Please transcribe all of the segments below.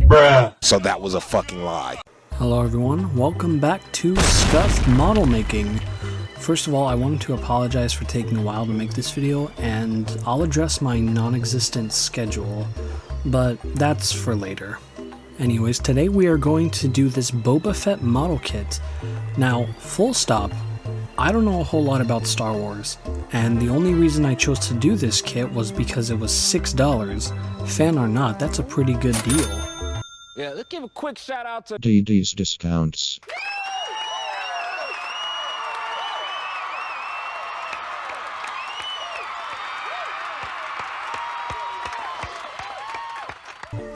Bruh. So that was a fucking lie. Hello everyone, welcome back to Scuffed Model Making. First of all, I wanted to apologize for taking a while to make this video, and I'll address my non-existent schedule, but that's for later. Anyways, today we are going to do this Boba Fett Model Kit. Now, full stop, I don't know a whole lot about Star Wars, and the only reason I chose to do this kit was because it was $6. Fan or not, that's a pretty good deal. Yeah, let's give a quick shout out to DD's discounts.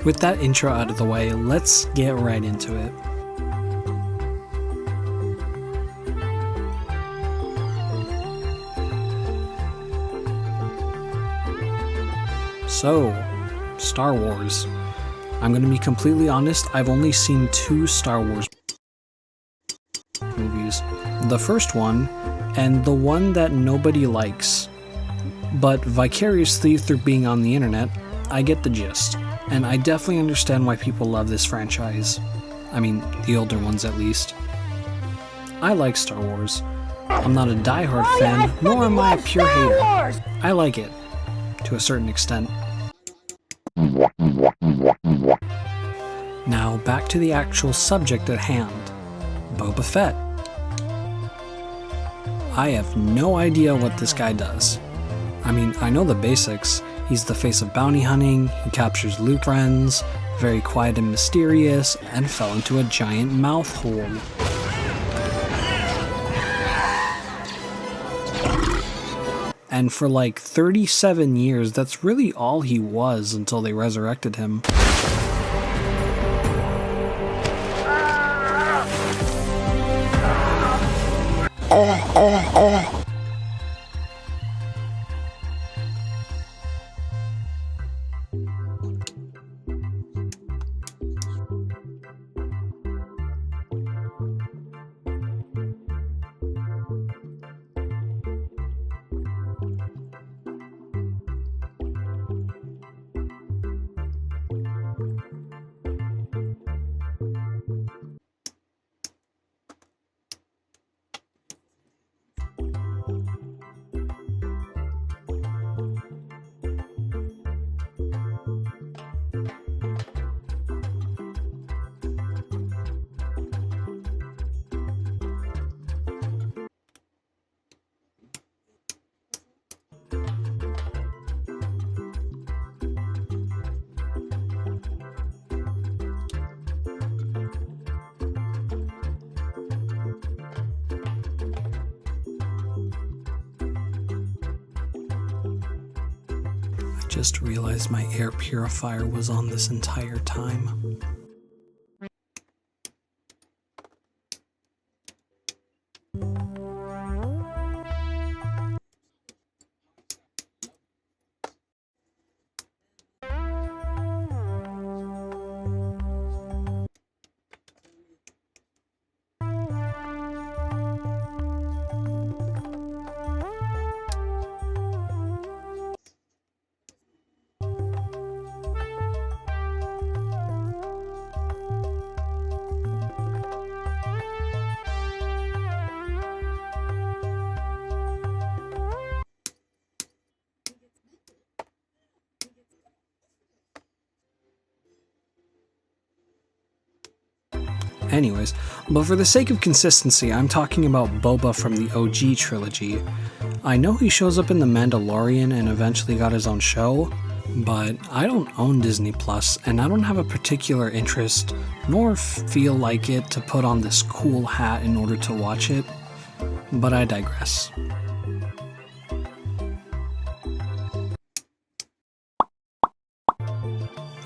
With that intro out of the way, let's get right into it. So, Star Wars. I'm gonna be completely honest, I've only seen 2 Star Wars movies. The first one, and the one that nobody likes. But vicariously through being on the internet, I get the gist. And I definitely understand why people love this franchise. I mean, the older ones at least. I like Star Wars. I'm not a diehard fan, nor am I a pure hater. I like it, to a certain extent. Now, back to the actual subject at hand. Boba Fett. I have no idea what this guy does. I mean, I know the basics. He's the face of bounty hunting, he captures Luke friends, very quiet and mysterious, and fell into a giant mouth hole. And for like 37 years, that's really all he was until they resurrected him. Just realized my air purifier was on this entire time. Anyways, but for the sake of consistency, I'm talking about Boba from the OG trilogy. I know he shows up in The Mandalorian and eventually got his own show, but I don't own Disney Plus, and I don't have a particular interest, nor feel like it to put on this cool hat in order to watch it, but I digress.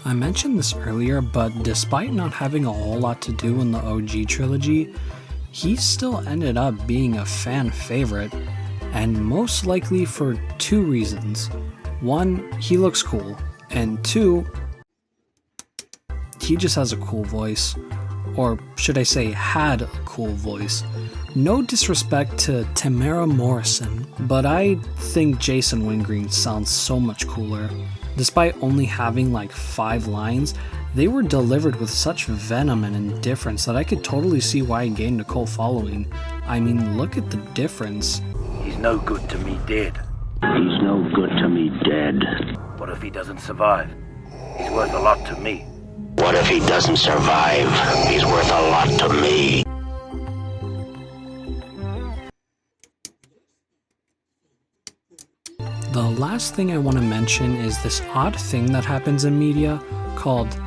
I mentioned this earlier, but despite not having a whole lot to do in the OG trilogy, he still ended up being a fan favorite, and most likely for 2 reasons. 1, he looks cool, and 2, he just has a cool voice. or should I say had a cool voice. No disrespect to Tamara Morrison, but I think Jason Wingreen sounds so much cooler. Despite only having like 5 lines, they were delivered with such venom and indifference that I could totally see why he gained a cult following. I mean, look at the difference. He's no good to me dead. He's no good to me dead. What if he doesn't survive? He's worth a lot to me. What if he doesn't survive? He's worth a lot to me. The last thing I want to mention is this odd thing that happens in media called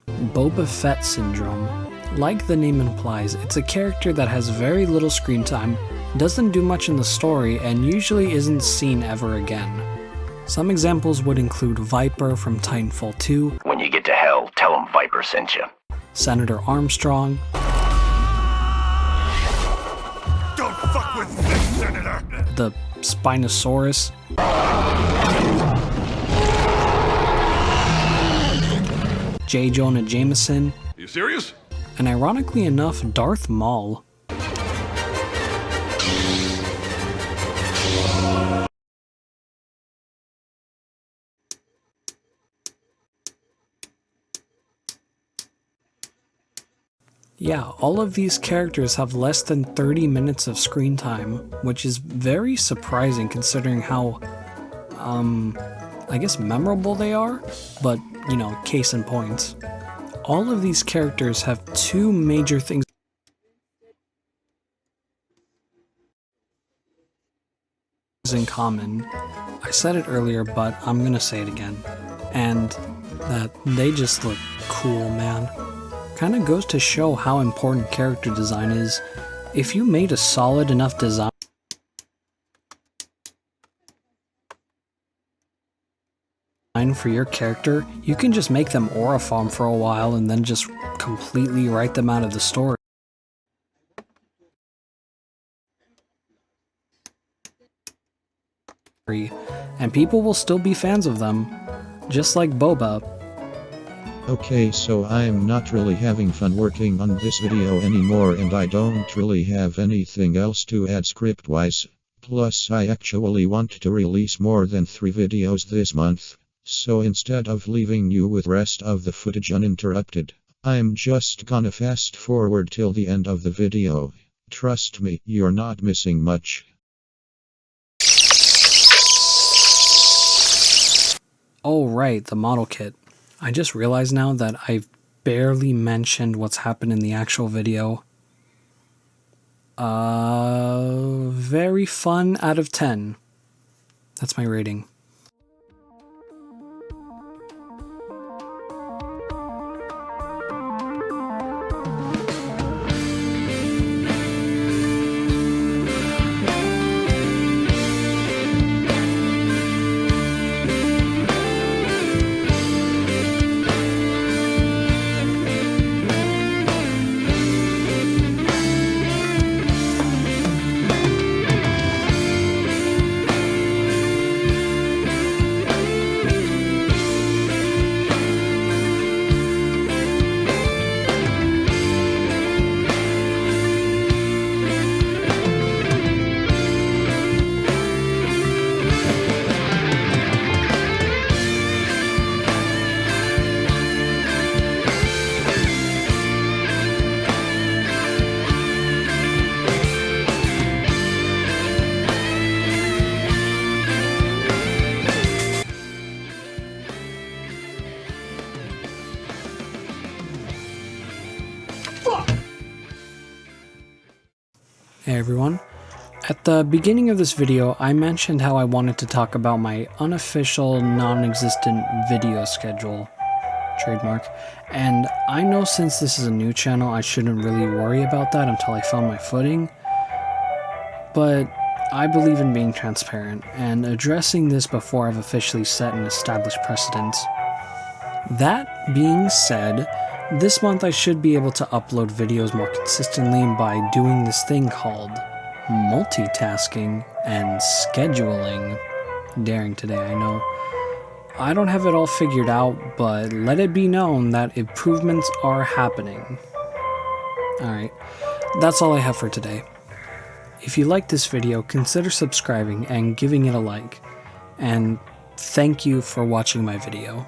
Boba Fett syndrome. Like the name implies, it's a character that has very little screen time, doesn't do much in the story, and usually isn't seen ever again. Some examples would include Viper from Titanfall 2, When you get to hell, tell him Viper sent you. Senator Armstrong, Don't fuck with this, Senator! the Spinosaurus, J. Jonah Jameson, You serious? and ironically enough, Darth Maul. Yeah, all of these characters have less than 30 minutes of screen time, which is very surprising considering how, I guess memorable they are, but, you know, case in point. All of these characters have 2 major things in common. I said it earlier, but I'm gonna say it again. And that they just look cool, man. Kinda goes to show how important character design is. If you made a solid enough design for your character, you can just make them aura farm for a while and then just completely write them out of the story. And people will still be fans of them, just like Boba. Okay, so I'm not really having fun working on this video anymore, and I don't really have anything else to add script-wise. Plus, I actually want to release more than 3 videos this month. So instead of leaving you with rest of the footage uninterrupted, I'm just gonna fast forward till the end of the video. Trust me, you're not missing much. Oh right, the model kit. I just realized now that I've barely mentioned what's happened in the actual video. Very fun out of 10. That's my rating. Hey everyone. At the beginning of this video, I mentioned how I wanted to talk about my unofficial, non-existent video schedule, trademark, and I know since this is a new channel, I shouldn't really worry about that until I found my footing, but I believe in being transparent and addressing this before I've officially set an established precedent. That being said, this month I should be able to upload videos more consistently by doing this thing called multitasking and scheduling. Daring today, I know. I don't have it all figured out, but let it be known that improvements are happening. Alright, that's all I have for today. If you liked this video, consider subscribing and giving it a like. And thank you for watching my video.